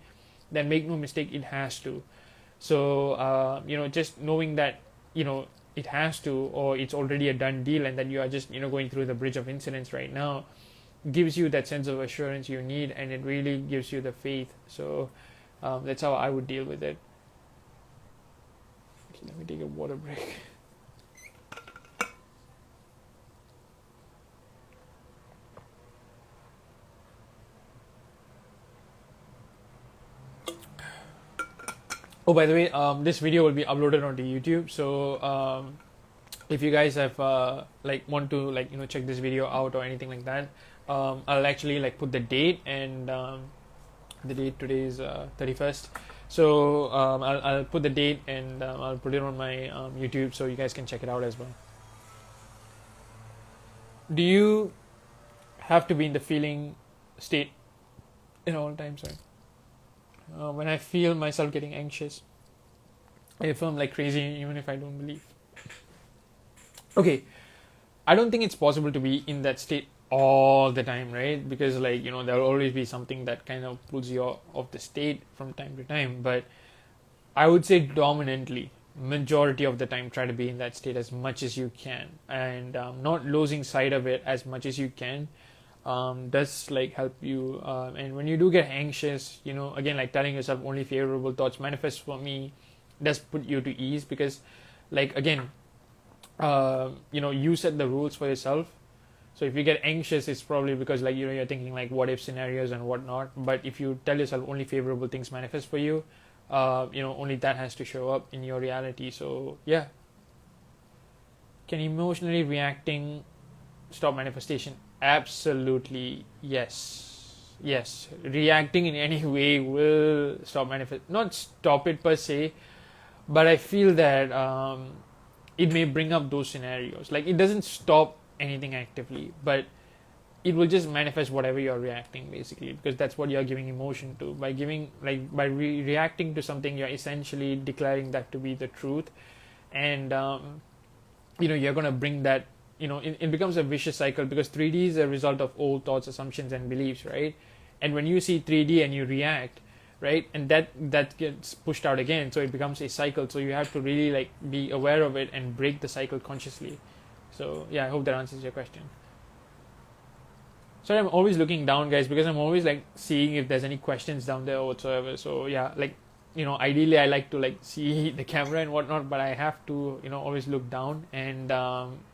then make no mistake, it has to. So, just knowing that, it has to, or it's already a done deal, and that you are just, going through the bridge of incidents right now, gives you that sense of assurance you need, and it really gives you the faith. So, that's how I would deal with it. Okay, let me take a water break. Oh, by the way, this video will be uploaded onto YouTube. So if you guys have want to check this video out or anything like that, I'll actually put the date, and the date today is 31st. So I'll put the date, and I'll put it on my YouTube, so you guys can check it out as well. Do you have to be in the feeling state in all times? Right? When I feel myself getting anxious, I affirm like crazy, even if I don't believe. Okay, I don't think it's possible to be in that state all the time, right? Because like, there'll always be something that kind of pulls you off the state from time to time. But I would say dominantly, majority of the time, try to be in that state as much as you can, and not losing sight of it as much as you can. Does like help you. And when you do get anxious, again, like telling yourself only favorable thoughts manifest for me does put you to ease, because like again, you set the rules for yourself. So if you get anxious, it's probably because like you're thinking like what if scenarios and whatnot. But if you tell yourself only favorable things manifest for you, only that has to show up in your reality. So yeah. Can emotionally reacting stop manifestation? Absolutely yes. Yes, reacting in any way will stop manifest. Not stop it per se, but I feel that it may bring up those scenarios. Like it doesn't stop anything actively, but it will just manifest whatever you're reacting, basically, because that's what you're giving emotion to. By giving like by reacting to something, you're essentially declaring that to be the truth, and you're gonna bring that. It becomes a vicious cycle, because 3D is a result of old thoughts, assumptions, and beliefs, right? And when you see 3D and you react, right, and that gets pushed out again, so it becomes a cycle. So you have to really like be aware of it and break the cycle consciously. So yeah, I hope that answers your question. So I'm always looking down, guys, because I'm always like seeing if there's any questions down there or whatsoever. So yeah, like ideally I like to like see the camera and whatnot, but I have to always look down and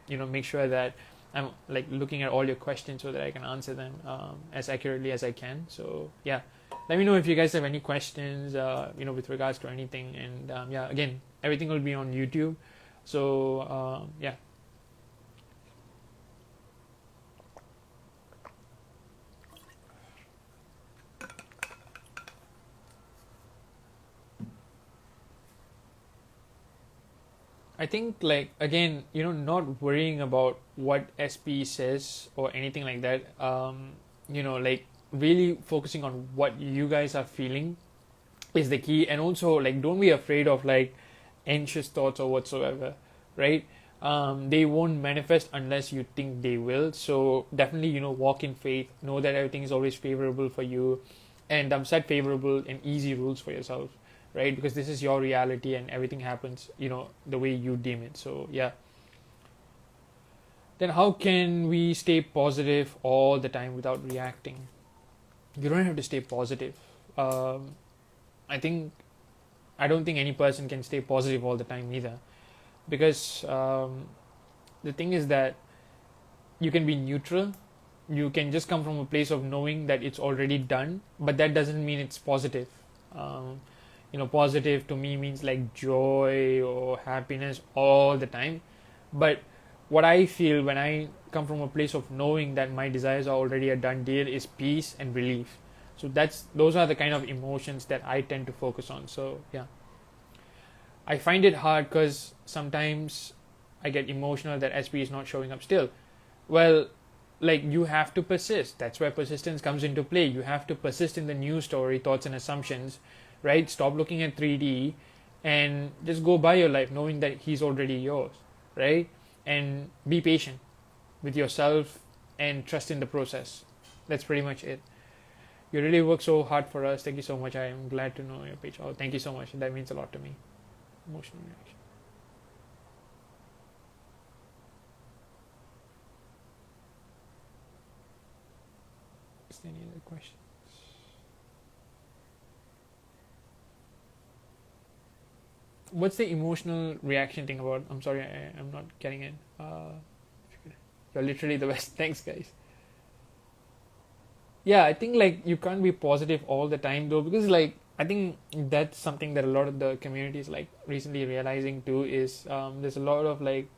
make sure that I'm like looking at all your questions so that I can answer them as accurately as I can. So yeah, let me know if you guys have any questions with regards to anything. And yeah, again, everything will be on YouTube. So yeah. I think like again, not worrying about what SP says or anything like that. Like really focusing on what you guys are feeling is the key. And also like don't be afraid of like anxious thoughts or whatsoever, right? They won't manifest unless you think they will. So definitely, walk in faith, know that everything is always favorable for you, and set favorable and easy rules for yourself, right? Because this is your reality and everything happens, the way you deem it. So yeah. Then how can we stay positive all the time without reacting? You don't have to stay positive. I think I don't think any person can stay positive all the time either, because the thing is that you can be neutral. You can just come from a place of knowing that it's already done, but that doesn't mean it's positive. Positive to me means like joy or happiness all the time. But what I feel when I come from a place of knowing that my desires are already a done deal is peace and relief. So those are the kind of emotions that I tend to focus on. So yeah, I find it hard because sometimes I get emotional that SP is not showing up still. Well, like you have to persist. That's where persistence comes into play. You have to persist in the new story, thoughts and assumptions, right? Stop looking at 3D and just go by your life knowing that he's already yours, right? And be patient with yourself and trust in the process. That's pretty much it. You really work so hard for us. Thank you so much. I am glad to know your page. Oh, thank you so much. That means a lot to me. Emotional reaction. Is there any other questions? What's the emotional reaction thing about? I'm sorry, I'm not getting it. You're literally the best. Thanks, guys. Yeah, I think like you can't be positive all the time though, because like I think that's something that a lot of the community is like recently realizing too, is there's a lot of like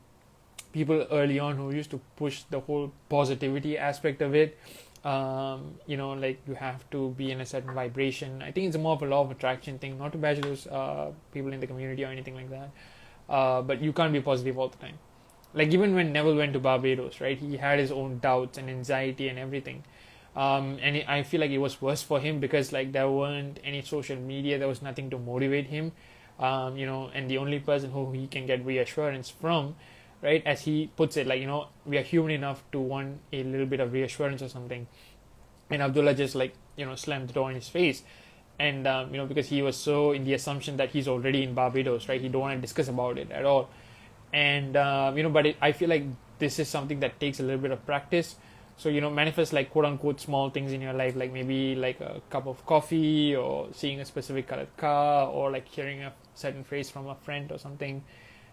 people early on who used to push the whole positivity aspect of it. Like you have to be in a certain vibration. I think it's more of a law of attraction thing, not to bash those people in the community or anything like that. But you can't be positive all the time. Like even when Neville went to Barbados, right? He had his own doubts and anxiety and everything. I feel like it was worse for him because like there weren't any social media, there was nothing to motivate him, and the only person who he can get reassurance from right? As he puts it, like, we are human enough to want a little bit of reassurance or something. And Abdullah just, like, slammed the door in his face. And because he was so in the assumption that he's already in Barbados, right? He don't want to discuss about it at all. And but I feel like this is something that takes a little bit of practice. So manifest, like, quote unquote small things in your life, like maybe like a cup of coffee, or seeing a specific colored car, or like hearing a certain phrase from a friend or something.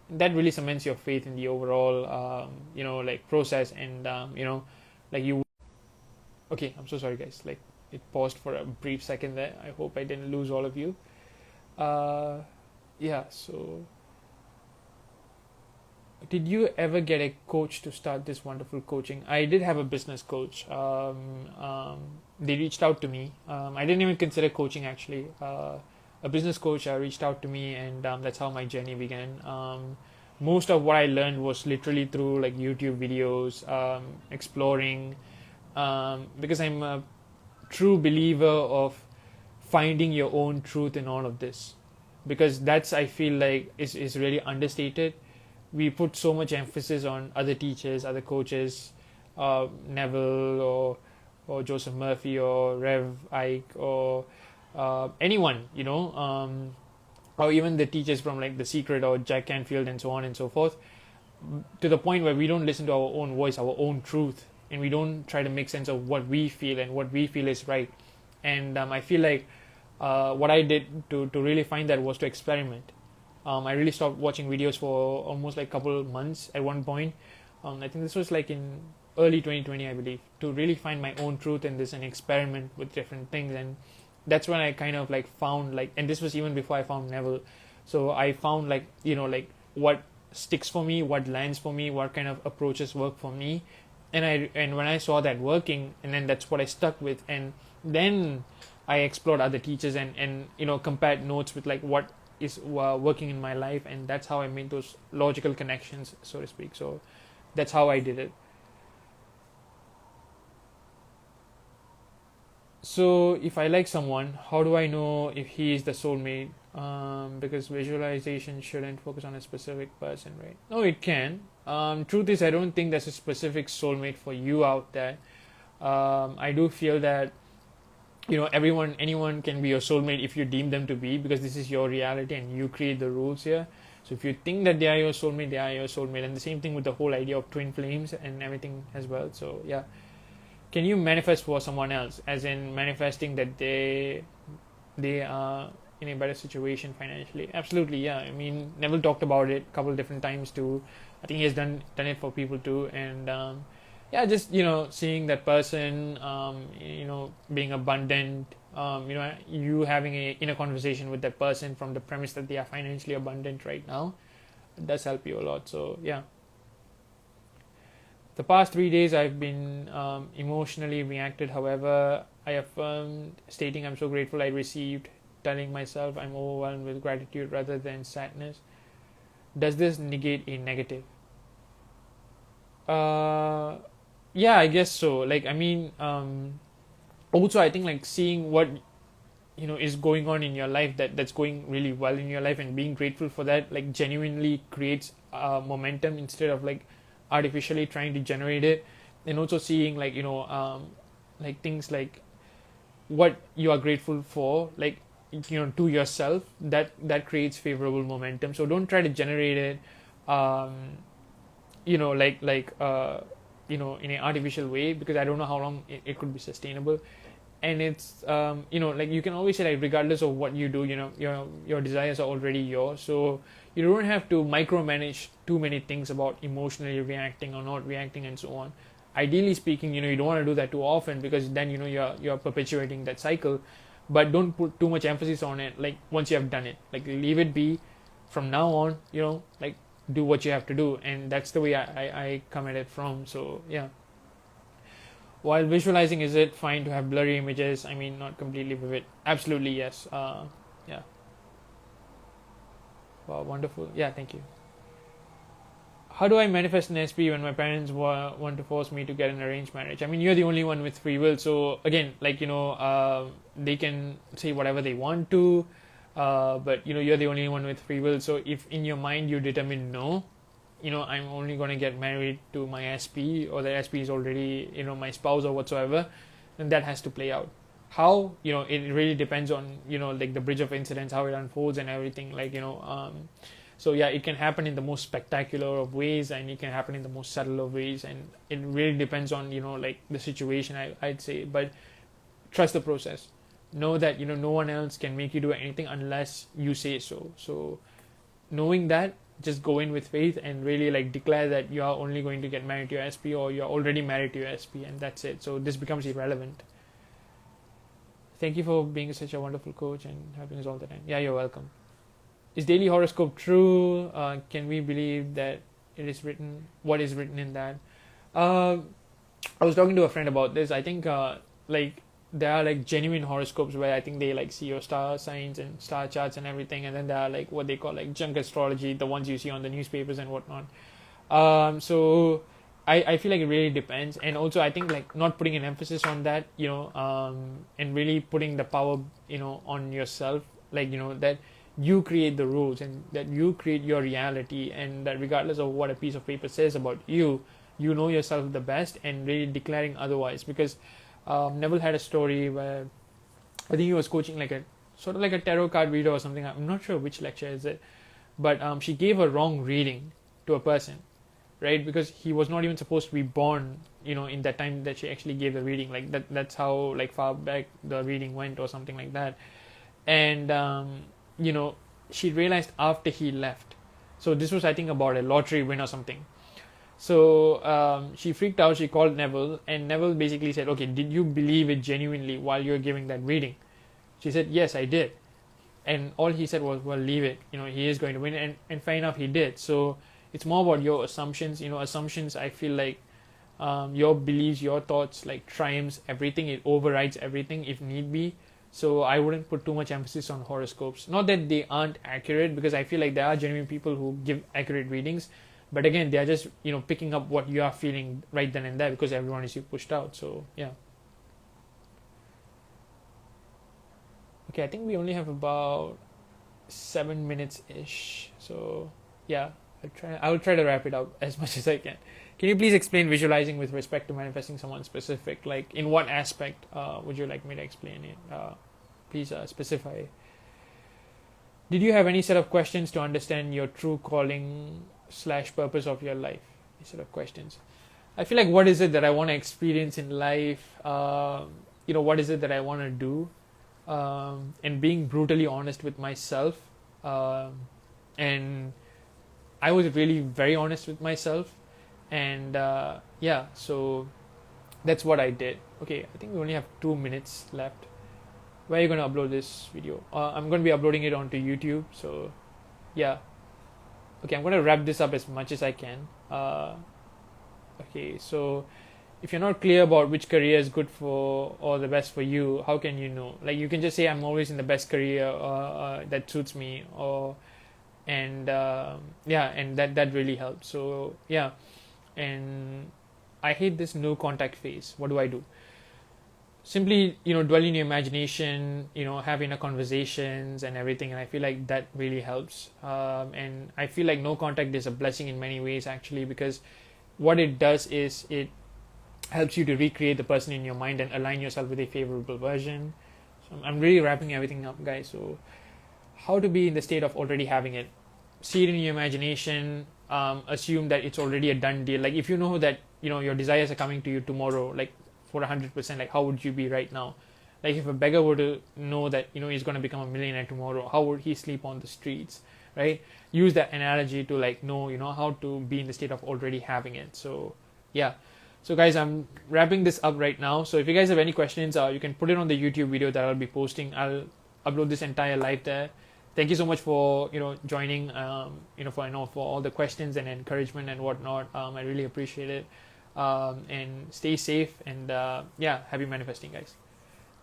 That really cements your faith in the overall like process. And like you okay, I'm so sorry, guys, like it paused for a brief second there. I hope I didn't lose all of you. Yeah, so did you ever get a coach to start this wonderful coaching? I did have a business coach. They reached out to me. I didn't even consider coaching, actually. A business coach reached out to me, and that's how my journey began. Most of what I learned was literally through, like, YouTube videos, exploring, because I'm a true believer of finding your own truth in all of this, because that's, I feel like, is really understated. We put so much emphasis on other teachers, other coaches, Neville, or Joseph Murphy, or Rev Ike, or anyone, or even the teachers from, like, The Secret or Jack Canfield, and so on and so forth, to the point where we don't listen to our own voice, our own truth, and we don't try to make sense of what we feel and what we feel is right. And I feel like what I did to really find that was to experiment. I really stopped watching videos for almost like a couple of months at one point. I think this was like in early 2020, I believe, to really find my own truth in this and experiment with different things. And that's when I kind of like found, like, and this was even before I found Neville. So I found, like, like what sticks for me, what lands for me, what kind of approaches work for me. And when I saw that working, and then that's what I stuck with. And then I explored other teachers and compared notes with, like, what is working in my life, and that's how I made those logical connections, so to speak. So that's how I did it. So if I like someone, how do I know if he is the soulmate? Because visualization shouldn't focus on a specific person, right? No, it can. Truth is, I don't think there's a specific soulmate for you out there. I do feel that anyone can be your soulmate if you deem them to be, because this is your reality and you create the rules here. So if you think that they are your soulmate, they are your soulmate. And the same thing with the whole idea of twin flames and everything as well. So yeah, can you manifest for someone else, as in manifesting that they are in a better situation financially? Absolutely, yeah. I mean, Neville talked about it a couple of different times too. I think he has done it for people too. And yeah, just seeing that person, being abundant, you having a inner conversation with that person from the premise that they are financially abundant right now, it does help you a lot. So yeah, the past 3 days I've been emotionally reacted. However, I affirmed, stating I'm so grateful I received, telling myself I'm overwhelmed with gratitude rather than sadness. Does this negate a negative? Yeah, I guess so. Like, I mean, also I think, like, seeing what is going on in your life, that's going really well in your life, and being grateful for that, like, genuinely creates momentum instead of, like, artificially trying to generate it. And also seeing, like, like things like what you are grateful for, like, to yourself, that creates favorable momentum. So don't try to generate it in an artificial way, because I don't know how long it could be sustainable. And it's like, you can always say, like, regardless of what you do, your desires are already yours. So you don't have to micromanage too many things about emotionally reacting or not reacting and so on. Ideally speaking, you don't want to do that too often, because then you're perpetuating that cycle. But don't put too much emphasis on it. Like, once you have done it, like, leave it be. From now on, like, do what you have to do. And that's the way I come at it from. So yeah, while visualizing, is it fine to have blurry images? I mean, not completely vivid. Absolutely, yes. Yeah. Wow, wonderful. Yeah, thank you. How do I manifest an SP when my parents want to force me to get an arranged marriage? I mean, you're the only one with free will. So again, like, they can say whatever they want to, but you're the only one with free will. So if in your mind you determine no, I'm only going to get married to my SP, or the SP is already, my spouse or whatsoever, then that has to play out. How, it really depends on, like the bridge of incidents, how it unfolds and everything, so yeah, it can happen in the most spectacular of ways, and it can happen in the most subtle of ways, and it really depends on, like the situation, I'd say. But trust the process. Know that, no one else can make you do anything unless you say so. So knowing that, just go in with faith and really like declare that you are only going to get married to your SP, or you're already married to your SP, and that's it. So this becomes irrelevant. Thank you for being such a wonderful coach and helping us all the time. Yeah, you're welcome. Is daily horoscope true? Can we believe that it is written? What is written in that? I was talking to a friend about this. I think like there are like genuine horoscopes where I think they like see your star signs and star charts and everything, and then there are like what they call like junk astrology, the ones you see on the newspapers and whatnot. So I feel like it really depends, and also I think like not putting an emphasis on that, and really putting the power, on yourself, like that you create the rules and that you create your reality, and that regardless of what a piece of paper says about you, you know yourself the best, and really declaring otherwise. Because Neville had a story where I think he was coaching like a sort of like a tarot card reader or something. I'm not sure which lecture is it, but she gave a wrong reading to a person, right? Because he was not even supposed to be born, in that time that she actually gave the reading. Like that's how like far back the reading went or something like that. And she realized after he left. So this was, I think, about a lottery win or something. So she freaked out. She called Neville, and Neville basically said, okay, did you believe it genuinely while you were giving that reading? She said, yes, I did. And all he said was, well, leave it. He is going to win. And fair enough, he did. So it's more about your assumptions. Assumptions, I feel like your beliefs, your thoughts, like triumphs everything. It overrides everything if need be. So I wouldn't put too much emphasis on horoscopes. Not that they aren't accurate, because I feel like there are genuine people who give accurate readings. But again, they are just, picking up what you are feeling right then and there, because everyone is pushed out. So, yeah. Okay, I think we only have about 7 minutes-ish. So, yeah, I'll try to wrap it up as much as I can. Can you please explain visualizing with respect to manifesting someone specific? Like, in what aspect would you like me to explain it? Please specify. Did you have any set of questions to understand your true calling / purpose of your life? Any set of questions. I feel like, what is it that I want to experience in life? What is it that I want to do? And being brutally honest with myself. And I was really very honest with myself. And so that's what I did. Okay, I think we only have 2 minutes left. Where are you going to upload this video? I'm going to be uploading it onto YouTube. So yeah. Okay, I'm going to wrap this up as much as I can. Okay, so if you're not clear about which career is good for or the best for you, how can you know? Like, you can just say I'm always in the best career that suits me, and that really helps. So yeah. And I hate this no contact phase. What do I do? Simply, dwell in your imagination, have inner conversations and everything. And I feel like that really helps. And I feel like no contact is a blessing in many ways, actually, because what it does is it helps you to recreate the person in your mind and align yourself with a favorable version. So I'm really wrapping everything up, guys. So how to be in the state of already having it? See it in your imagination. Assume that it's already a done deal. Like, if you know that your desires are coming to you tomorrow, like for 100%, like how would you be right now? Like, if a beggar were to know that he's going to become a millionaire tomorrow, how would he sleep on the streets, right? Use that analogy to like know how to be in the state of already having it. So yeah. So guys, I'm wrapping this up right now. So if you guys have any questions, you can put it on the YouTube video that I'll be posting. I'll upload this entire live there. Thank you so much for joining, for all the questions and encouragement and whatnot. I really appreciate it. And stay safe, and happy manifesting, guys.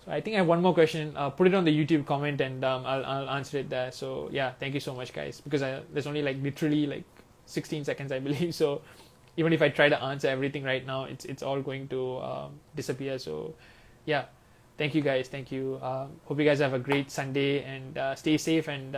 So I think I have one more question. Put it on the YouTube comment, and I'll answer it there. So yeah, thank you so much, guys. Because there's only literally 16 seconds, I believe. So even if I try to answer everything right now, it's all going to disappear. So yeah. Thank you, guys. Thank you. Hope you guys have a great Sunday, and stay safe, and